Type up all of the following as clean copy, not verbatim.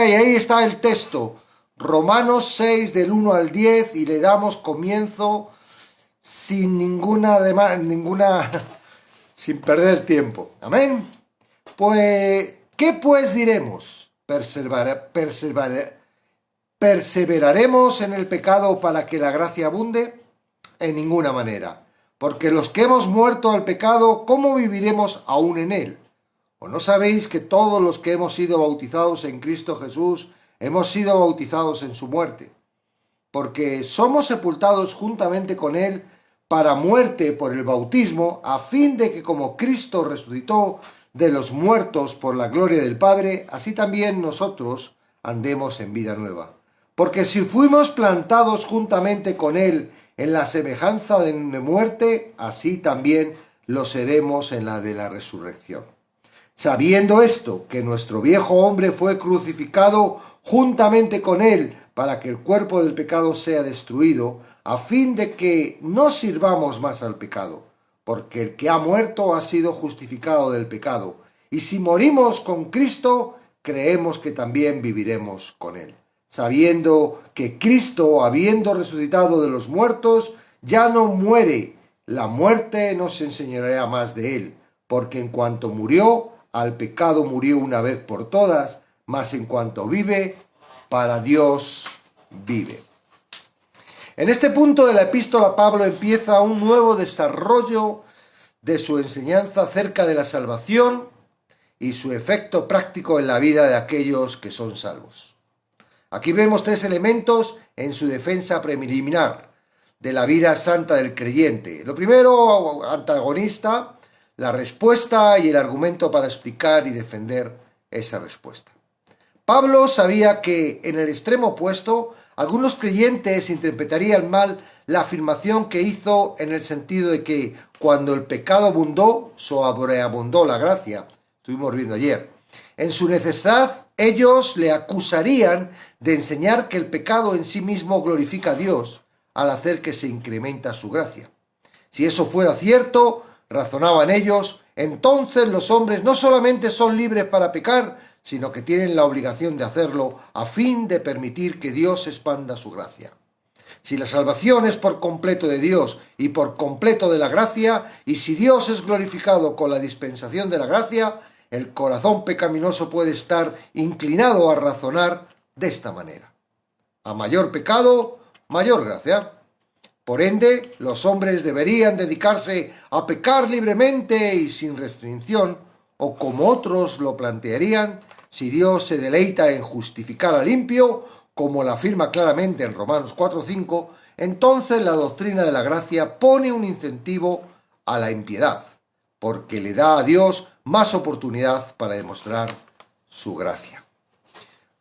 Y ahí está el texto, Romanos 6 del 1 al 10, y le damos comienzo sin sin perder tiempo. Amén. Pues, ¿qué pues diremos? ¿Perseveraremos en el pecado para que la gracia abunde? En ninguna manera. Porque los que hemos muerto al pecado, ¿cómo viviremos aún en él? ¿O no sabéis que todos los que hemos sido bautizados en Cristo Jesús, hemos sido bautizados en su muerte? Porque somos sepultados juntamente con él para muerte por el bautismo, a fin de que como Cristo resucitó de los muertos por la gloria del Padre, así también nosotros andemos en vida nueva. Porque si fuimos plantados juntamente con él en la semejanza de muerte, así también lo seremos en la de la resurrección. Sabiendo esto, que nuestro viejo hombre fue crucificado juntamente con él para que el cuerpo del pecado sea destruido, a fin de que no sirvamos más al pecado, porque el que ha muerto ha sido justificado del pecado, y si morimos con Cristo, creemos que también viviremos con él, sabiendo que Cristo, habiendo resucitado de los muertos, ya no muere, la muerte no se enseñorea más de él, porque en cuanto murió, al pecado murió una vez por todas, mas en cuanto vive, para Dios vive. En este punto de la epístola, Pablo empieza un nuevo desarrollo de su enseñanza acerca de la salvación y su efecto práctico en la vida de aquellos que son salvos. Aquí vemos tres elementos en su defensa preliminar de la vida santa del creyente. Lo primero, antagonista, la respuesta y el argumento para explicar y defender esa respuesta. Pablo sabía que en el extremo opuesto algunos creyentes interpretarían mal la afirmación que hizo en el sentido de que cuando el pecado abundó, sobreabundó la gracia. Estuvimos viendo ayer. En su necedad, ellos le acusarían de enseñar que el pecado en sí mismo glorifica a Dios al hacer que se incrementa su gracia. Si eso fuera cierto, razonaban ellos, entonces los hombres no solamente son libres para pecar, sino que tienen la obligación de hacerlo a fin de permitir que Dios expanda su gracia. Si la salvación es por completo de Dios y por completo de la gracia, y si Dios es glorificado con la dispensación de la gracia, el corazón pecaminoso puede estar inclinado a razonar de esta manera. A mayor pecado, mayor gracia. Por ende, los hombres deberían dedicarse a pecar libremente y sin restricción, o como otros lo plantearían, si Dios se deleita en justificar al impío, como lo afirma claramente en Romanos 4:5, entonces la doctrina de la gracia pone un incentivo a la impiedad, porque le da a Dios más oportunidad para demostrar su gracia.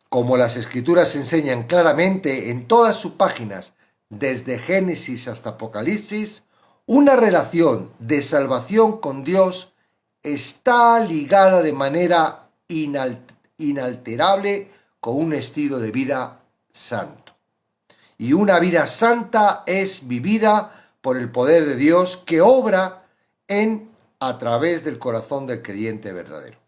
Como las Escrituras enseñan claramente en todas sus páginas, desde Génesis hasta Apocalipsis, una relación de salvación con Dios está ligada de manera inalterable con un estilo de vida santo. Y una vida santa es vivida por el poder de Dios que obra a través del corazón del creyente verdadero.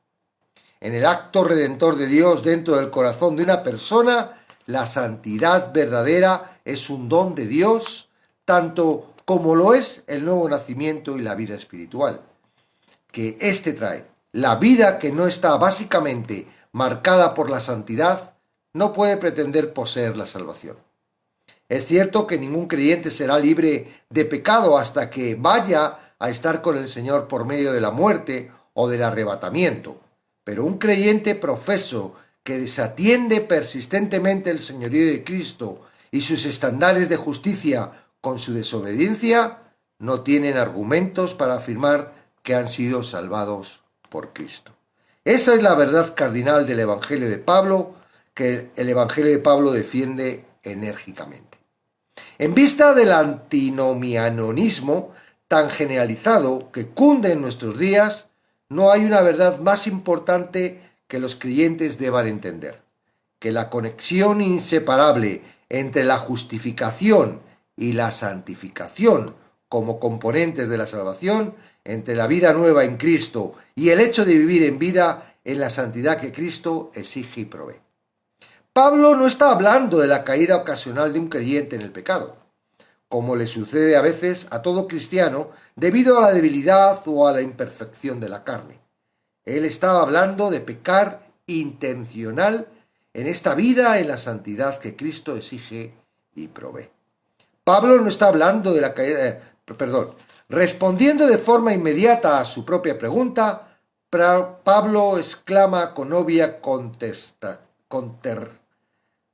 En el acto redentor de Dios dentro del corazón de una persona, la santidad verdadera es un don de Dios, tanto como lo es el nuevo nacimiento y la vida espiritual, que éste trae. La vida que no está básicamente marcada por la santidad no puede pretender poseer la salvación. Es cierto que ningún creyente será libre de pecado hasta que vaya a estar con el Señor por medio de la muerte o del arrebatamiento, pero un creyente profeso que desatiende persistentemente el señorío de Cristo y sus estándares de justicia con su desobediencia, no tienen argumentos para afirmar que han sido salvados por Cristo. Esa es la verdad cardinal del Evangelio de Pablo, que el Evangelio de Pablo defiende enérgicamente. En vista del antinomianismo tan generalizado que cunde en nuestros días, no hay una verdad más importante que los creyentes deban entender: que la conexión inseparable entre la justificación y la santificación como componentes de la salvación, entre la vida nueva en Cristo y el hecho de vivir en vida en la santidad que Cristo exige y provee. Pablo no está hablando de la caída ocasional de un creyente en el pecado, como le sucede a veces a todo cristiano debido a la debilidad o a la imperfección de la carne. Él estaba hablando de pecar intencional en esta vida, en la santidad que Cristo exige y provee. Pablo no está hablando de la caída, respondiendo de forma inmediata a su propia pregunta, Pablo exclama con obvia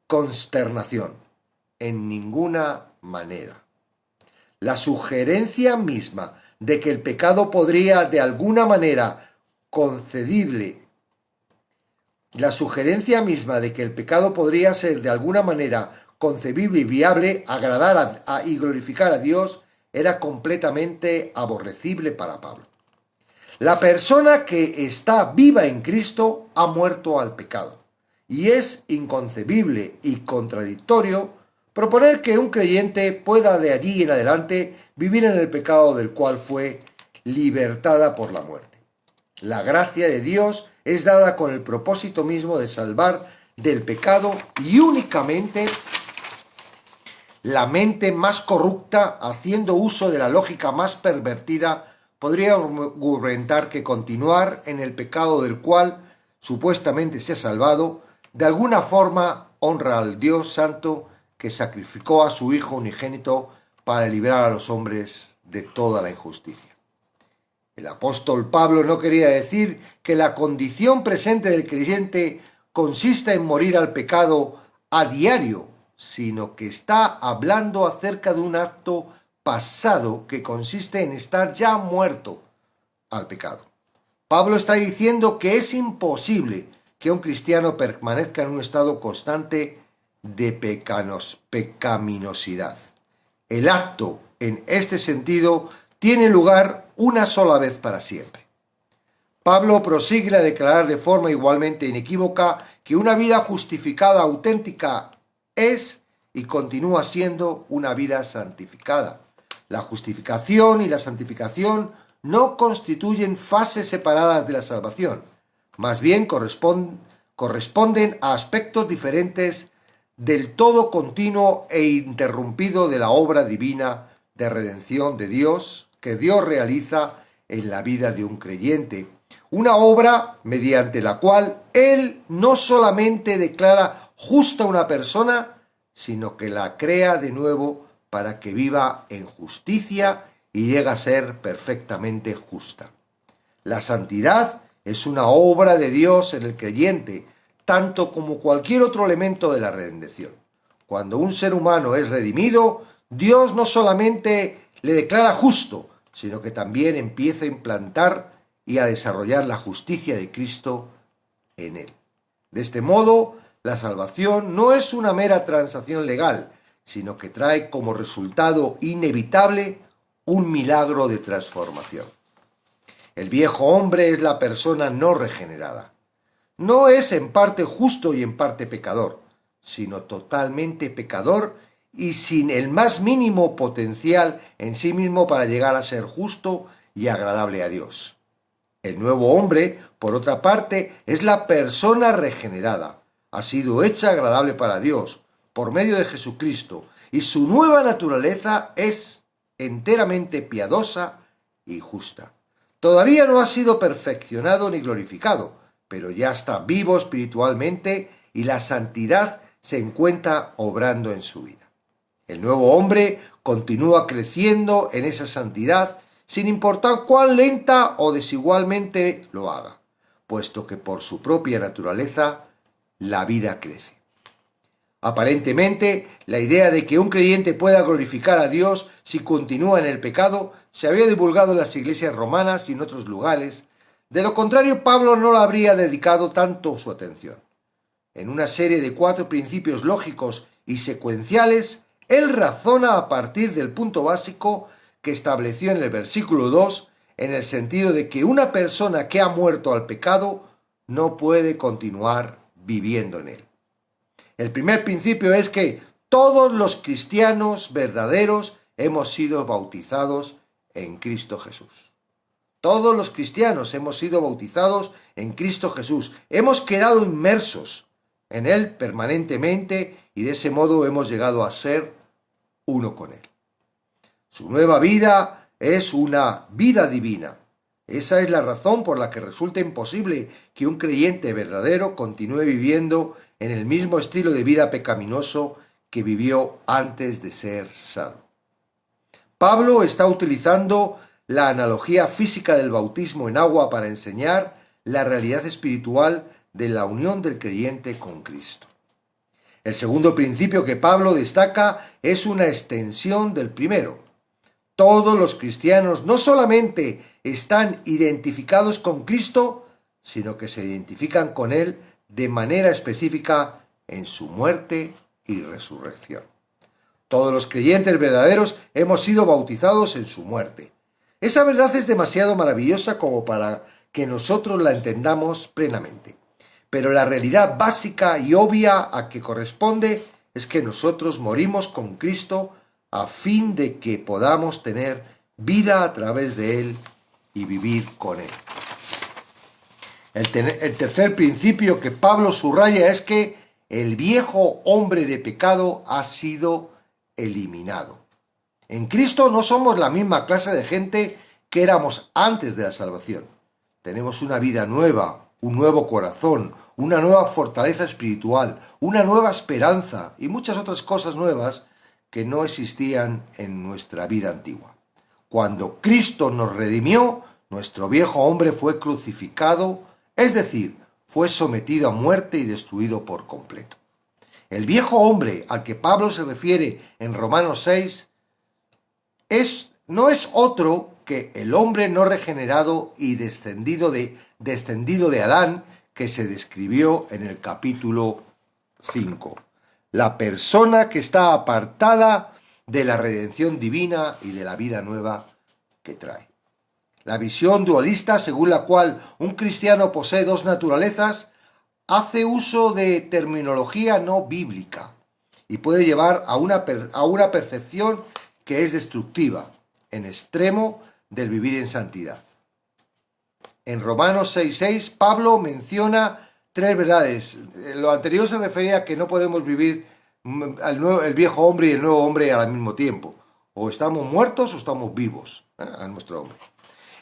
consternación: en ninguna manera. La sugerencia misma de que el pecado podría de alguna manera concebible, la sugerencia misma de que el pecado podría ser de alguna manera concebible y viable, agradar y glorificar a Dios, era completamente aborrecible para Pablo. La persona que está viva en Cristo ha muerto al pecado, y es inconcebible y contradictorio proponer que un creyente pueda de allí en adelante vivir en el pecado del cual fue libertada por la muerte. La gracia de Dios es dada con el propósito mismo de salvar del pecado, y únicamente la mente más corrupta, haciendo uso de la lógica más pervertida, podría argumentar que continuar en el pecado del cual supuestamente se ha salvado, de alguna forma honra al Dios Santo que sacrificó a su Hijo unigénito para librar a los hombres de toda la injusticia. El apóstol Pablo no quería decir que la condición presente del creyente consista en morir al pecado a diario, sino que está hablando acerca de un acto pasado que consiste en estar ya muerto al pecado. Pablo está diciendo que es imposible que un cristiano permanezca en un estado constante de pecaminosidad. El acto, en este sentido, tiene lugar una sola vez para siempre. Pablo prosigue a declarar de forma igualmente inequívoca que una vida justificada auténtica es y continúa siendo una vida santificada. La justificación y la santificación no constituyen fases separadas de la salvación, más bien corresponden a aspectos diferentes del todo continuo e interrumpido de la obra divina de redención de Dios que Dios realiza en la vida de un creyente. Una obra mediante la cual Él no solamente declara justa a una persona, sino que la crea de nuevo para que viva en justicia y llegue a ser perfectamente justa. La santidad es una obra de Dios en el creyente, tanto como cualquier otro elemento de la redención. Cuando un ser humano es redimido, Dios no solamente le declara justo, sino que también empieza a implantar y a desarrollar la justicia de Cristo en él. De este modo, la salvación no es una mera transacción legal, sino que trae como resultado inevitable un milagro de transformación. El viejo hombre es la persona no regenerada. No es en parte justo y en parte pecador, sino totalmente pecador y sin el más mínimo potencial en sí mismo para llegar a ser justo y agradable a Dios. El nuevo hombre, por otra parte, es la persona regenerada. Ha sido hecha agradable para Dios por medio de Jesucristo, y su nueva naturaleza es enteramente piadosa y justa. Todavía no ha sido perfeccionado ni glorificado, pero ya está vivo espiritualmente y la santidad se encuentra obrando en su vida. El nuevo hombre continúa creciendo en esa santidad sin importar cuán lenta o desigualmente lo haga, puesto que por su propia naturaleza la vida crece. Aparentemente, la idea de que un creyente pueda glorificar a Dios si continúa en el pecado se había divulgado en las iglesias romanas y en otros lugares. De lo contrario, Pablo no le habría dedicado tanto su atención. En una serie de 4 principios lógicos y secuenciales, él razona a partir del punto básico que estableció en el versículo 2, en el sentido de que una persona que ha muerto al pecado no puede continuar viviendo en él. El primer principio es que todos los cristianos verdaderos hemos sido bautizados en Cristo Jesús. Todos los cristianos hemos sido bautizados en Cristo Jesús. Hemos quedado inmersos en Él permanentemente y de ese modo hemos llegado a ser uno con Él. Su nueva vida es una vida divina. Esa es la razón por la que resulta imposible que un creyente verdadero continúe viviendo en el mismo estilo de vida pecaminoso que vivió antes de ser salvo. Pablo está utilizando la analogía física del bautismo en agua para enseñar la realidad espiritual de la unión del creyente con Cristo. El segundo principio que Pablo destaca es una extensión del primero. Todos los cristianos no solamente están identificados con Cristo, sino que se identifican con Él de manera específica en su muerte y resurrección. Todos los creyentes verdaderos hemos sido bautizados en su muerte. Esa verdad es demasiado maravillosa como para que nosotros la entendamos plenamente. Pero la realidad básica y obvia a que corresponde es que nosotros morimos con Cristo a fin de que podamos tener vida a través de Él y vivir con Él. El tercer principio que Pablo subraya es que el viejo hombre de pecado ha sido eliminado. En Cristo no somos la misma clase de gente que éramos antes de la salvación. Tenemos una vida nueva, un nuevo corazón, una nueva fortaleza espiritual, una nueva esperanza y muchas otras cosas nuevas que no existían en nuestra vida antigua. Cuando Cristo nos redimió, nuestro viejo hombre fue crucificado, es decir, fue sometido a muerte y destruido por completo. El viejo hombre al que Pablo se refiere en Romanos 6 no es otro que el hombre no regenerado y descendido de Adán que se describió en el capítulo 5. La persona que está apartada de la redención divina y de la vida nueva que trae. La visión dualista según la cual un cristiano posee dos naturalezas hace uso de terminología no bíblica y puede llevar a una percepción que es destructiva, en extremo del vivir en santidad. En Romanos 6:6, Pablo menciona tres verdades. Lo anterior se refería a que no podemos vivir el viejo hombre y el nuevo hombre al mismo tiempo. O estamos muertos o estamos vivos, a nuestro hombre.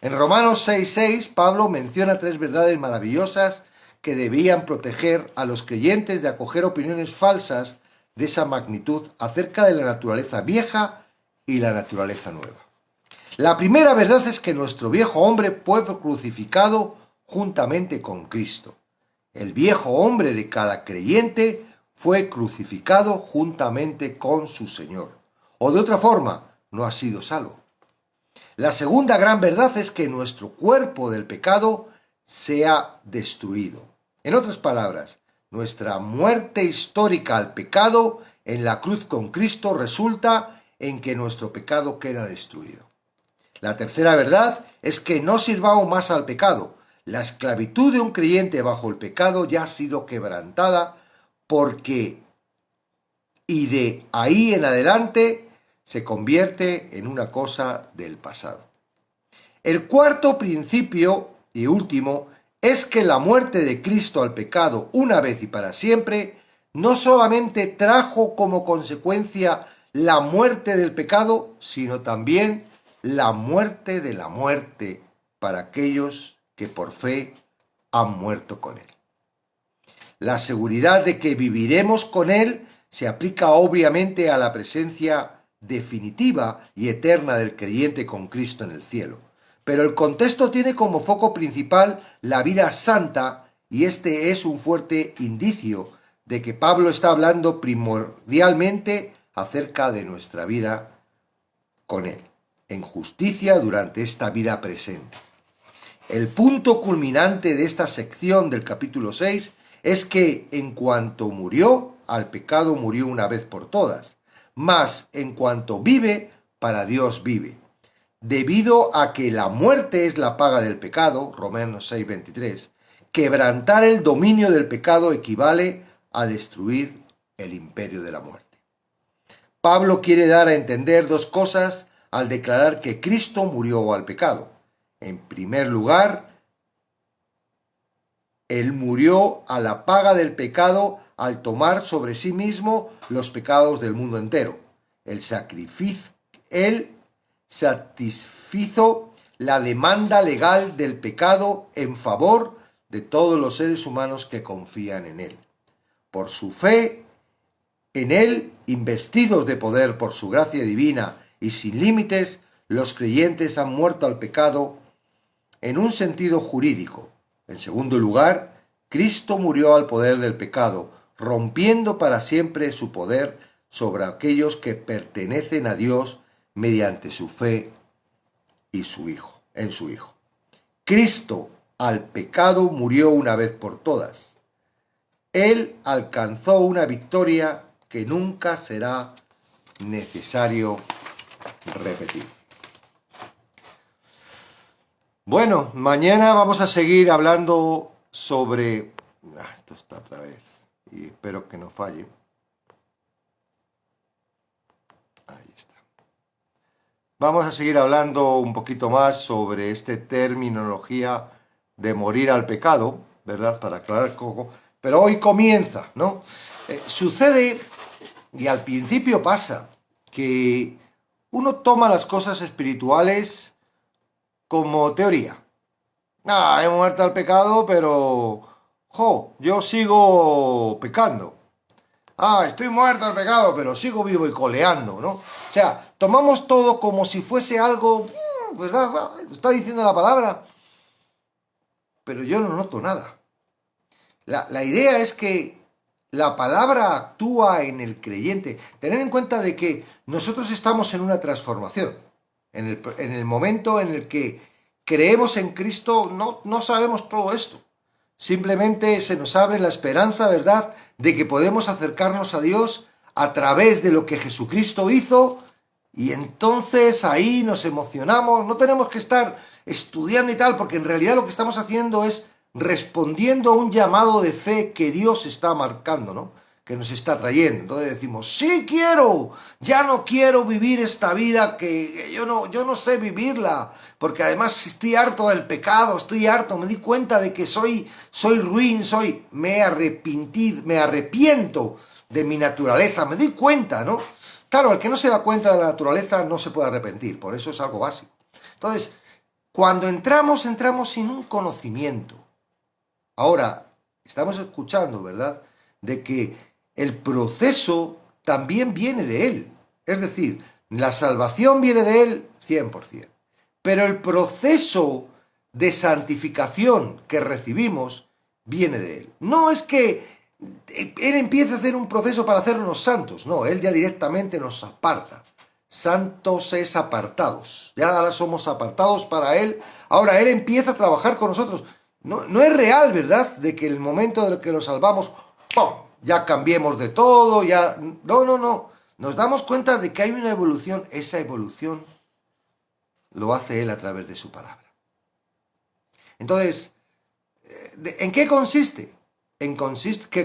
En Romanos 6:6, Pablo menciona tres verdades maravillosas que debían proteger a los creyentes de acoger opiniones falsas de esa magnitud acerca de la naturaleza vieja y la naturaleza nueva. La primera verdad es que nuestro viejo hombre fue crucificado juntamente con Cristo. El viejo hombre de cada creyente fue crucificado juntamente con su Señor. O de otra forma, no ha sido salvo. La segunda gran verdad es que nuestro cuerpo del pecado se ha destruido. En otras palabras, nuestra muerte histórica al pecado en la cruz con Cristo resulta en que nuestro pecado queda destruido. La tercera verdad es que no sirvamos más al pecado. La esclavitud de un creyente bajo el pecado ya ha sido quebrantada y de ahí en adelante se convierte en una cosa del pasado. El cuarto principio y último es que la muerte de Cristo al pecado una vez y para siempre no solamente trajo como consecuencia la muerte del pecado, sino también la muerte de la muerte para aquellos que por fe han muerto con Él. La seguridad de que viviremos con Él se aplica obviamente a la presencia definitiva y eterna del creyente con Cristo en el cielo. Pero el contexto tiene como foco principal la vida santa y este es un fuerte indicio de que Pablo está hablando primordialmente acerca de nuestra vida con Él, en justicia durante esta vida presente. El punto culminante de esta sección del capítulo 6 es que en cuanto murió, al pecado murió una vez por todas, mas en cuanto vive, para Dios vive. Debido a que la muerte es la paga del pecado, Romanos 6:23, quebrantar el dominio del pecado equivale a destruir el imperio de la muerte. Pablo quiere dar a entender dos cosas al declarar que Cristo murió al pecado. En primer lugar, Él murió a la paga del pecado al tomar sobre sí mismo los pecados del mundo entero. Él satisfizo la demanda legal del pecado en favor de todos los seres humanos que confían en Él. Por su fe en Él, investidos de poder por su gracia divina y sin límites, los creyentes han muerto al pecado en un sentido jurídico. En segundo lugar, Cristo murió al poder del pecado, rompiendo para siempre su poder sobre aquellos que pertenecen a Dios mediante su fe y en su Hijo. Cristo al pecado murió una vez por todas. Él alcanzó una victoria que nunca será necesario repetir. Bueno, mañana vamos a seguir hablando sobre... esto está otra vez y espero que no falle. Ahí está. Vamos a seguir hablando un poquito más sobre esta terminología de morir al pecado, ¿verdad? Para aclarar un poco. Pero hoy comienza, ¿no? Sucede, y al principio pasa, que uno toma las cosas espirituales como teoría. He muerto al pecado, pero... yo sigo pecando. Estoy muerto al pecado, pero sigo vivo y coleando, ¿no? O sea, tomamos todo como si fuese algo... ¿verdad? Está diciendo la palabra. Pero yo no noto nada. La idea es que la palabra actúa en el creyente. Tener en cuenta de que nosotros estamos en una transformación. En el momento en el que creemos en Cristo, no sabemos todo esto. Simplemente se nos abre la esperanza, ¿verdad?, de que podemos acercarnos a Dios a través de lo que Jesucristo hizo, y entonces ahí nos emocionamos. No tenemos que estar estudiando y tal, porque en realidad lo que estamos haciendo es respondiendo a un llamado de fe que Dios está marcando, ¿no?, que nos está trayendo. Entonces decimos, sí quiero, ya no quiero vivir esta vida que yo no sé vivirla, porque además estoy harto del pecado, estoy harto, me di cuenta de que soy ruin, me arrepiento de mi naturaleza, me doy cuenta, ¿no? Claro, el que no se da cuenta de la naturaleza no se puede arrepentir, por eso es algo básico. Entonces, cuando entramos sin un conocimiento. Ahora, estamos escuchando, ¿verdad?, de que el proceso también viene de Él. Es decir, la salvación viene de Él 100%. Pero el proceso de santificación que recibimos viene de Él. No es que Él empiece a hacer un proceso para hacernos santos. No, Él ya directamente nos aparta. Santos es apartados. Ya ahora somos apartados para Él. Ahora Él empieza a trabajar con nosotros. No es real, ¿verdad?, de que el momento en el que nos salvamos, ¡pum!, ya cambiemos de todo, ya... No. Nos damos cuenta de que hay una evolución. Esa evolución lo hace Él a través de su palabra. Entonces, ¿en qué consiste?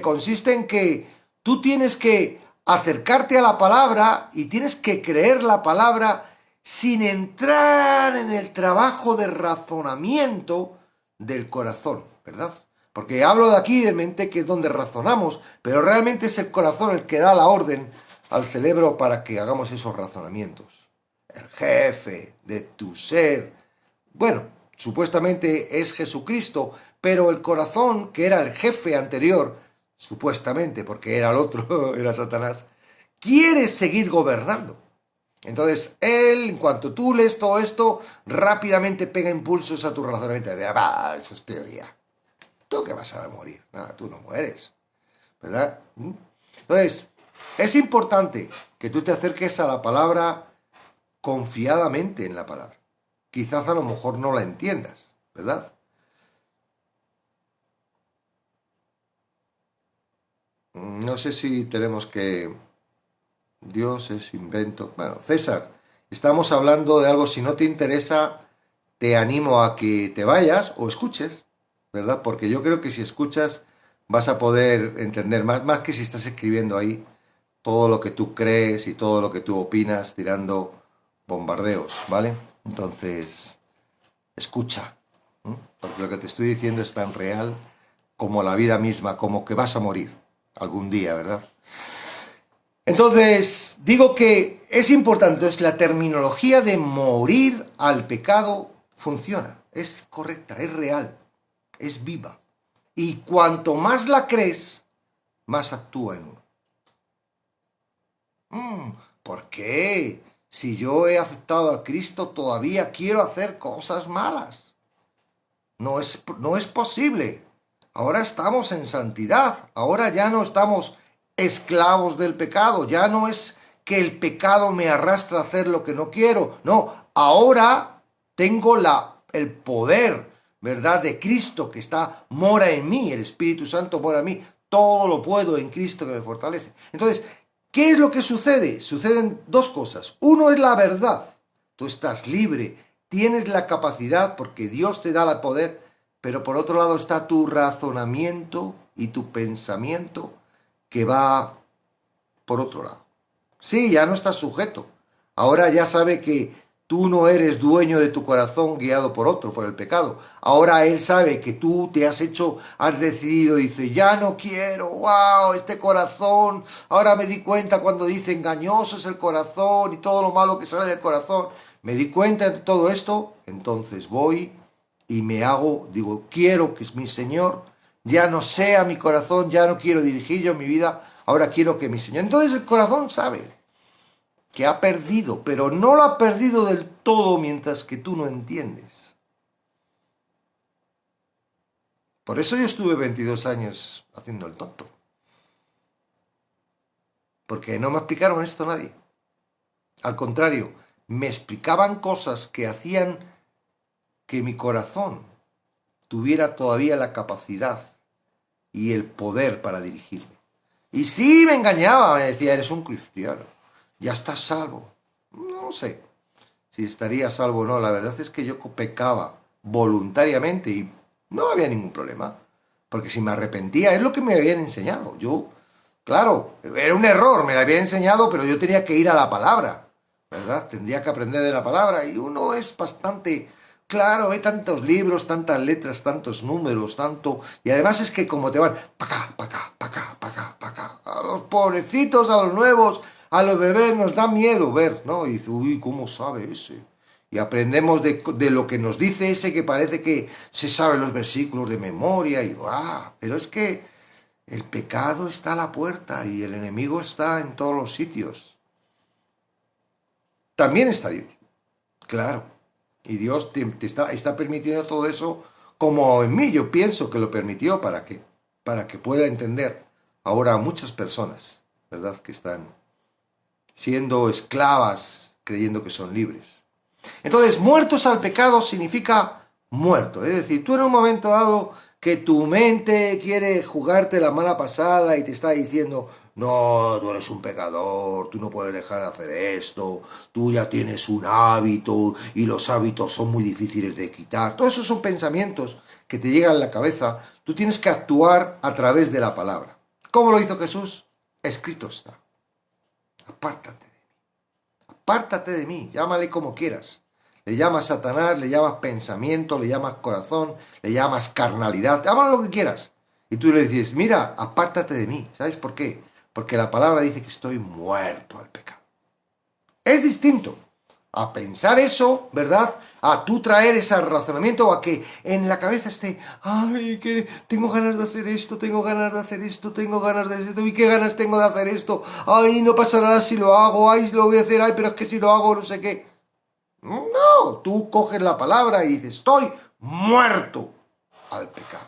Consiste en que tú tienes que acercarte a la palabra y tienes que creer la palabra sin entrar en el trabajo de razonamiento del corazón, ¿verdad? Porque hablo de aquí de mente, que es donde razonamos, pero realmente es el corazón el que da la orden al cerebro para que hagamos esos razonamientos. El jefe de tu ser, bueno, supuestamente es Jesucristo, pero el corazón, que era el jefe anterior, supuestamente, porque era el otro, era Satanás, quiere seguir gobernando. Entonces, él, en cuanto tú lees todo esto, rápidamente pega impulsos a tu razonamiento. Eso es teoría. ¿Tú qué vas a morir? Nada, tú no mueres, ¿verdad? Entonces, es importante que tú te acerques a la palabra confiadamente en la palabra. Quizás a lo mejor no la entiendas, ¿verdad? No sé si tenemos que... Dios es invento... Bueno, César, estamos hablando de algo. Si no te interesa, te animo a que te vayas o escuches, ¿verdad? Porque yo creo que si escuchas vas a poder entender más que si estás escribiendo ahí todo lo que tú crees y todo lo que tú opinas tirando bombardeos, ¿vale? Entonces, escucha, ¿eh? Porque lo que te estoy diciendo es tan real como la vida misma, como que vas a morir. algún día, ¿verdad? Entonces, digo que es importante, es la terminología de morir al pecado funciona, es correcta, es real, es viva. Y cuanto más la crees, más actúa en uno. ¿Por qué? Si yo he aceptado a Cristo, todavía quiero hacer cosas malas. No es posible. Ahora estamos en santidad. Ahora ya no estamos esclavos del pecado. Ya no es que el pecado me arrastra a hacer lo que no quiero. No, ahora tengo el poder, ¿verdad? De Cristo que mora en mí. El Espíritu Santo mora en mí. Todo lo puedo en Cristo que me fortalece. Entonces, ¿qué es lo que sucede? Suceden dos cosas. Uno es la verdad. Tú estás libre, tienes la capacidad porque Dios te da el poder, pero por otro lado está tu razonamiento y tu pensamiento que va por otro lado. Sí, ya no estás sujeto. Ahora ya sabe que tú no eres dueño de tu corazón guiado por otro, por el pecado. Ahora él sabe que tú te has decidido, dice, ya no quiero, wow, este corazón. Ahora me di cuenta cuando dice engañoso es el corazón y todo lo malo que sale del corazón. Me di cuenta de todo esto, entonces voy y digo, quiero que mi Señor ya no sea mi corazón, ya no quiero dirigir yo mi vida, ahora quiero que mi Señor. Entonces el corazón sabe que ha perdido, pero no lo ha perdido del todo mientras que tú no entiendes. Por eso yo estuve 22 años haciendo el tonto. Porque no me explicaron esto nadie. Al contrario, me explicaban cosas que hacían que mi corazón tuviera todavía la capacidad y el poder para dirigirme. Y sí me engañaba, me decía, eres un cristiano, ya estás salvo. No sé si estaría salvo o no, la verdad es que yo pecaba voluntariamente y no había ningún problema, porque si me arrepentía es lo que me habían enseñado. Yo, claro, era un error, me lo habían enseñado, pero yo tenía que ir a la palabra, ¿verdad? Tendría que aprender de la palabra y uno es bastante. Claro, hay tantos libros, tantas letras, tantos números, tanto. Y además es que como te van, pa' acá, pa' acá, pa' acá, pa' acá, pa' acá. A los pobrecitos, a los nuevos, a los bebés nos da miedo ver, ¿no? Y dice, uy, ¿cómo sabe ese? Y aprendemos de lo que nos dice ese que parece que se sabe los versículos de memoria. Y, pero es que el pecado está a la puerta y el enemigo está en todos los sitios. También está Dios, claro. Y Dios te está permitiendo todo eso como en mí. Yo pienso que lo permitió para que pueda entender ahora a muchas personas, ¿verdad? Que están siendo esclavas creyendo que son libres. Entonces, muertos al pecado significa muerto. Es decir, tú en un momento dado que tu mente quiere jugarte la mala pasada y te está diciendo, no, tú eres un pecador, tú no puedes dejar de hacer esto, tú ya tienes un hábito y los hábitos son muy difíciles de quitar. Todos esos son pensamientos que te llegan a la cabeza. Tú tienes que actuar a través de la palabra. ¿Cómo lo hizo Jesús? Escrito está. Apártate de mí. Apártate de mí. Llámale como quieras. Le llamas Satanás, le llamas pensamiento, le llamas corazón, le llamas carnalidad, llámalo lo que quieras. Y tú le dices, mira, apártate de mí. ¿Sabes por qué? Porque la palabra dice que estoy muerto al pecado. Es distinto a pensar eso, ¿verdad? A tú traer ese razonamiento o a que en la cabeza esté, ay, que tengo ganas de hacer esto, tengo ganas de hacer esto, tengo ganas de hacer esto, y qué ganas tengo de hacer esto, ay, no pasa nada si lo hago, ay, lo voy a hacer, ay, pero es que si lo hago no sé qué. No, tú coges la palabra y dices, estoy muerto al pecado.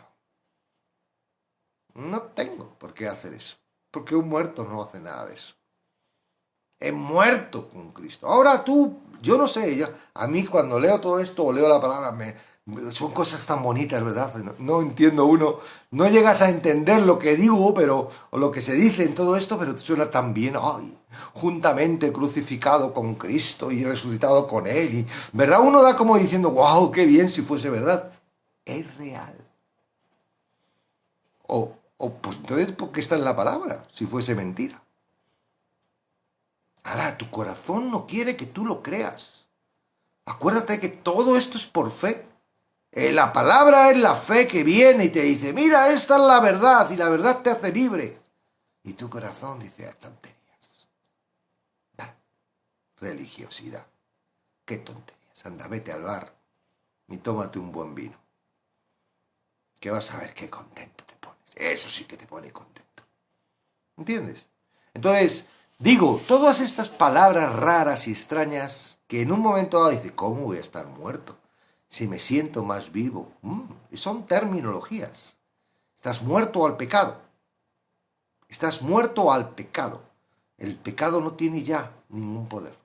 No tengo por qué hacer eso, porque un muerto no hace nada de eso. He muerto con Cristo. Ahora tú, yo no sé, a mí cuando leo todo esto o leo la palabra, son cosas tan bonitas, ¿verdad? No entiendo uno, no llegas a entender lo que digo, o lo que se dice en todo esto, pero te suena tan bien, ay, juntamente crucificado con Cristo y resucitado con Él, y, ¿verdad? Uno da como diciendo, wow, qué bien si fuese verdad. Es real. Pues entonces, ¿por qué está en la palabra? Si fuese mentira. Ahora, tu corazón no quiere que tú lo creas. Acuérdate que todo esto es por fe. La palabra es la fe que viene y te dice, mira, esta es la verdad y la verdad te hace libre. Y tu corazón dice, tonterías. Religiosidad. Qué tonterías. Anda, vete al bar y tómate un buen vino. Que vas a ver qué contento te pones. Eso sí que te pone contento. ¿Entiendes? Entonces, digo, todas estas palabras raras y extrañas que en un momento dado dice, ¿cómo voy a estar muerto? Si me siento más vivo. Son terminologías. Estás muerto al pecado. Estás muerto al pecado. El pecado no tiene ya ningún poder.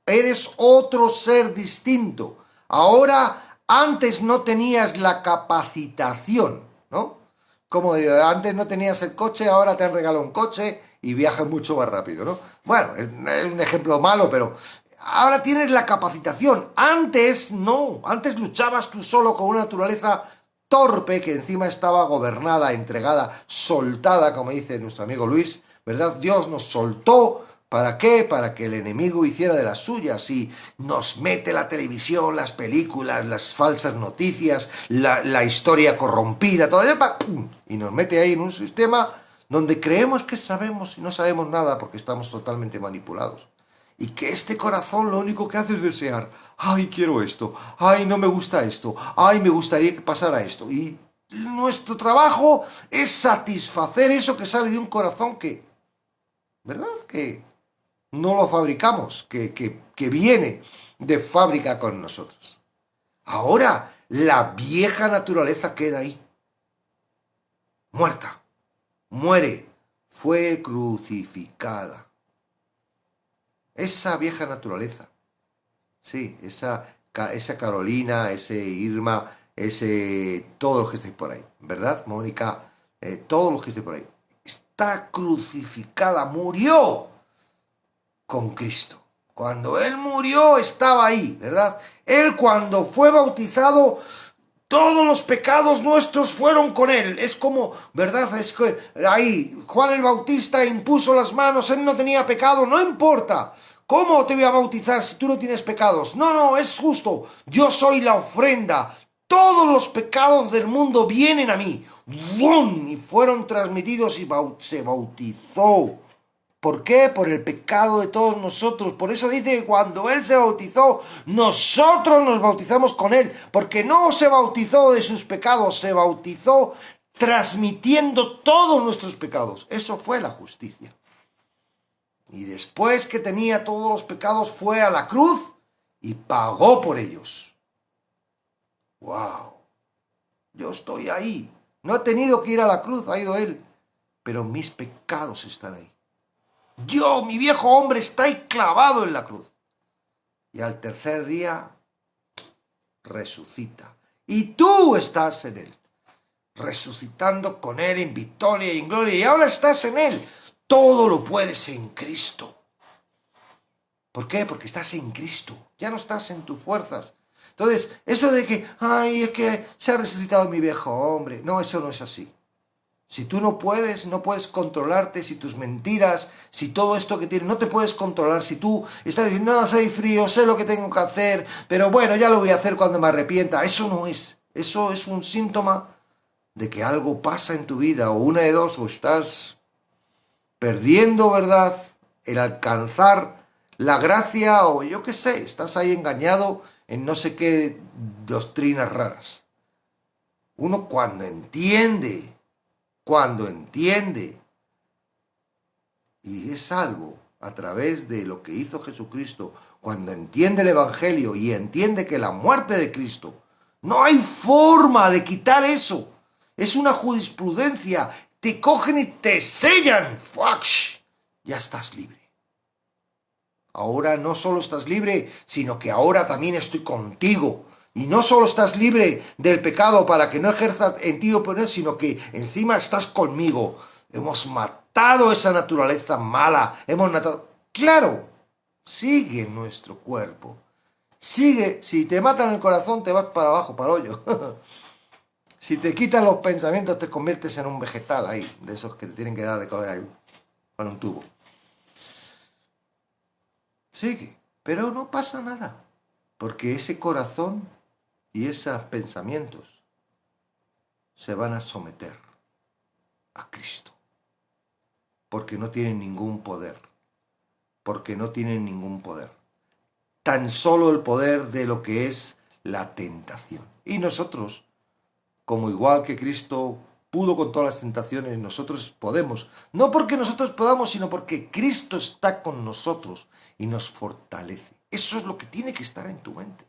Eres otro ser distinto. Ahora, antes no tenías la capacitación, ¿no? Como antes no tenías el coche, ahora te han regalado un coche y viajas mucho más rápido, ¿no? Bueno, es un ejemplo malo, pero ahora tienes la capacitación. Antes no, antes luchabas tú solo con una naturaleza torpe que encima estaba gobernada, entregada, soltada, como dice nuestro amigo Luis, ¿verdad? Dios nos soltó. ¿Para qué? Para que el enemigo hiciera de las suyas y nos mete la televisión, las películas, las falsas noticias, la historia corrompida, todo eso, y nos mete ahí en un sistema donde creemos que sabemos y no sabemos nada porque estamos totalmente manipulados. Y que este corazón lo único que hace es desear, ay, quiero esto, ay, no me gusta esto, ay, me gustaría que pasara esto. Y nuestro trabajo es satisfacer eso que sale de un corazón que, ¿verdad? Que no lo fabricamos, que viene de fábrica con nosotros. Ahora la vieja naturaleza queda ahí, muerta, muere, fue crucificada. Esa vieja naturaleza, sí, esa Carolina, ese Irma, todos los que estáis por ahí, ¿verdad, Mónica? Todos los que estáis por ahí. Está crucificada, murió con Cristo. Cuando Él murió estaba ahí, ¿verdad? Él cuando fue bautizado, todos los pecados nuestros fueron con Él. Es como, ¿verdad? Es que ahí Juan el Bautista impuso las manos, Él no tenía pecado, no importa. ¿Cómo te voy a bautizar si tú no tienes pecados? No, no, es justo. Yo soy la ofrenda. Todos los pecados del mundo vienen a mí. ¡Bum! Y fueron transmitidos y se bautizó. ¿Por qué? Por el pecado de todos nosotros. Por eso dice que cuando Él se bautizó, nosotros nos bautizamos con Él. Porque no se bautizó de sus pecados, se bautizó transmitiendo todos nuestros pecados. Eso fue la justicia. Y después que tenía todos los pecados, fue a la cruz y pagó por ellos. ¡Wow! Yo estoy ahí. No he tenido que ir a la cruz, ha ido Él. Pero mis pecados están ahí. Yo, mi viejo hombre, está ahí clavado en la cruz. Y al tercer día resucita. Y tú estás en Él, resucitando con Él en victoria y en gloria. Y ahora estás en Él. Todo lo puedes en Cristo. ¿Por qué? Porque estás en Cristo. Ya no estás en tus fuerzas. Entonces, eso de que, ay, es que se ha resucitado mi viejo hombre. No, eso no es así. Si tú no puedes controlarte, si tus mentiras, si todo esto que tienes, no te puedes controlar, si tú estás diciendo, no, soy frío, sé lo que tengo que hacer, pero bueno, ya lo voy a hacer cuando me arrepienta, eso no es. Eso es un síntoma de que algo pasa en tu vida, o una de dos, o estás perdiendo, ¿verdad?, el alcanzar la gracia, o yo qué sé, estás ahí engañado en no sé qué doctrinas raras. Uno cuando entiende y es salvo a través de lo que hizo Jesucristo, cuando entiende el Evangelio y entiende que la muerte de Cristo, no hay forma de quitar eso. Es una jurisprudencia. Te cogen y te sellan. ¡Fuach! Ya estás libre. Ahora no solo estás libre, sino que ahora también estoy contigo. Y no solo estás libre del pecado para que no ejerza en ti oponer, sino que encima estás conmigo. Hemos matado esa naturaleza mala. Hemos matado... Claro, sigue en nuestro cuerpo. Sigue, si te matan el corazón te vas para abajo, para el hoyo. Si te quitan los pensamientos te conviertes en un vegetal ahí, de esos que te tienen que dar de comer ahí, con un tubo. Sigue, pero no pasa nada, porque ese corazón y esos pensamientos se van a someter a Cristo. Porque no tienen ningún poder. Porque no tienen ningún poder. Tan solo el poder de lo que es la tentación. Y nosotros, como igual que Cristo pudo con todas las tentaciones, nosotros podemos. No porque nosotros podamos, sino porque Cristo está con nosotros y nos fortalece. Eso es lo que tiene que estar en tu mente.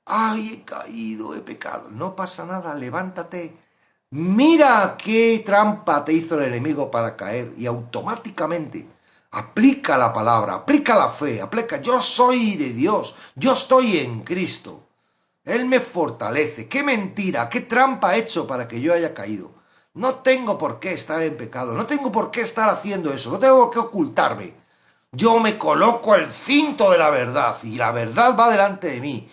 ¡Ay, he caído, he pecado! No pasa nada, levántate. Mira qué trampa te hizo el enemigo para caer y automáticamente aplica la palabra, aplica la fe, aplica, yo soy de Dios, yo estoy en Cristo. Él me fortalece. ¡Qué mentira! ¡Qué trampa he hecho para que yo haya caído! No tengo por qué estar en pecado, no tengo por qué estar haciendo eso, no tengo por qué ocultarme. Yo me coloco el cinto de la verdad y la verdad va delante de mí.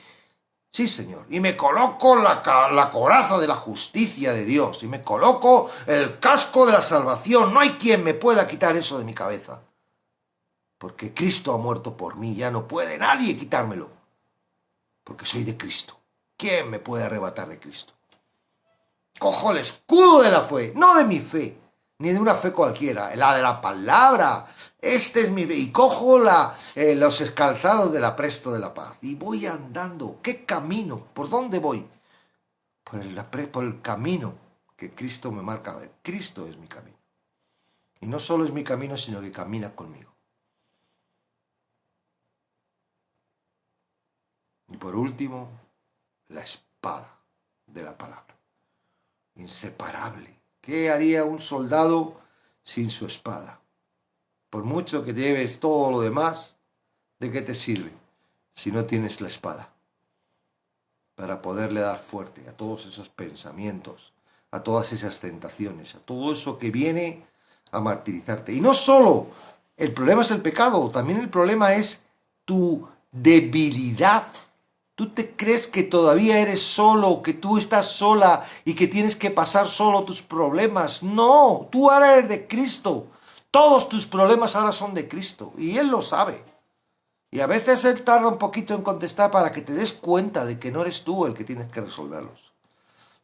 Sí, Señor, y me coloco la coraza de la justicia de Dios, y me coloco el casco de la salvación. No hay quien me pueda quitar eso de mi cabeza. Porque Cristo ha muerto por mí, ya no puede nadie quitármelo. Porque soy de Cristo. ¿Quién me puede arrebatar de Cristo? Cojo el escudo de la fe, no de mi fe, ni de una fe cualquiera, la de la palabra. Este es mi fe. Y cojo los calzados del apresto de la paz. Y voy andando. ¿Qué camino? ¿Por dónde voy? Por el camino que Cristo me marca. Cristo es mi camino. Y no solo es mi camino, sino que camina conmigo. Y por último, la espada de la palabra. Inseparable. ¿Qué haría un soldado sin su espada? Por mucho que lleves todo lo demás, ¿de qué te sirve si no tienes la espada? Para poderle dar fuerte a todos esos pensamientos, a todas esas tentaciones, a todo eso que viene a martirizarte. Y no solo el problema es el pecado, también el problema es tu debilidad. ¿Tú te crees que todavía eres solo, que tú estás sola y que tienes que pasar solo tus problemas? No, tú ahora eres de Cristo. Todos tus problemas ahora son de Cristo y Él lo sabe. Y a veces Él tarda un poquito en contestar para que te des cuenta de que no eres tú el que tienes que resolverlos.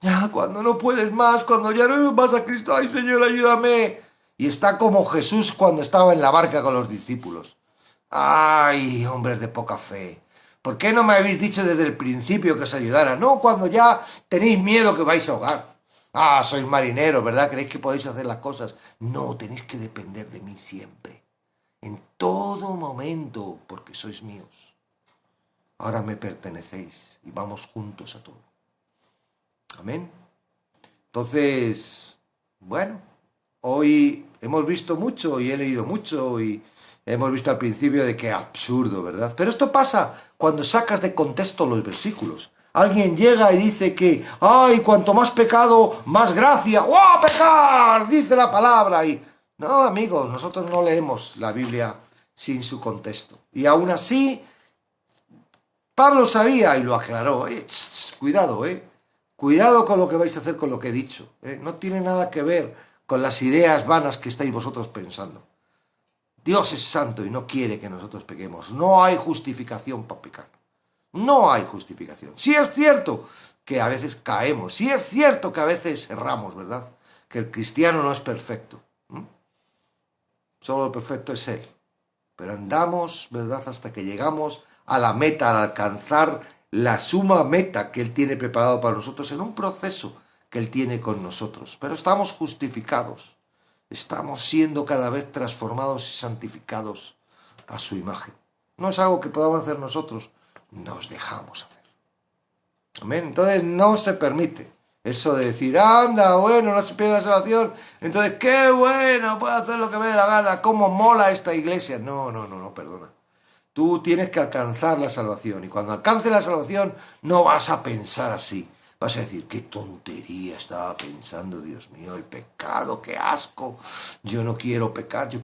Ya, cuando no puedes más, cuando ya no vas a Cristo, ¡ay, Señor, ayúdame! Y está como Jesús cuando estaba en la barca con los discípulos. ¡Ay, hombres de poca fe! ¿Por qué no me habéis dicho desde el principio que os ayudara? No, cuando ya tenéis miedo que vais a ahogar. Ah, sois marineros, ¿verdad? ¿Creéis que podéis hacer las cosas? No, tenéis que depender de mí siempre. En todo momento, porque sois míos. Ahora me pertenecéis y vamos juntos a todo. Amén. Entonces, bueno, hoy hemos visto mucho y he leído mucho y hemos visto al principio de qué absurdo, ¿verdad? Pero esto pasa cuando sacas de contexto los versículos. Alguien llega y dice que, ¡ay, cuanto más pecado, más gracia! ¡Oh, pecar! Dice la palabra. Y no, amigos, nosotros no leemos la Biblia sin su contexto. Y aún así, Pablo sabía y lo aclaró. Cuidado, Cuidado con lo que vais a hacer con lo que he dicho. No tiene nada que ver con las ideas vanas que estáis vosotros pensando. Dios es santo y no quiere que nosotros pequemos. No hay justificación para pecar. No hay justificación. Sí es cierto que a veces caemos. Sí es cierto que a veces erramos, ¿verdad? Que el cristiano no es perfecto. Solo el perfecto es Él. Pero andamos, ¿verdad? Hasta que llegamos a la meta, al alcanzar la suma meta que Él tiene preparado para nosotros en un proceso que Él tiene con nosotros. Pero estamos justificados. Estamos siendo cada vez transformados y santificados a su imagen. No es algo que podamos hacer nosotros, nos dejamos hacer. Amén. Entonces no se permite eso de decir, anda, bueno, no se pierde la salvación, entonces qué bueno, puedo hacer lo que me dé la gana, cómo mola esta iglesia. No, perdona. Tú tienes que alcanzar la salvación y cuando alcances la salvación no vas a pensar así. Vas a decir, qué tontería estaba pensando, Dios mío, el pecado, qué asco. Yo no quiero pecar, yo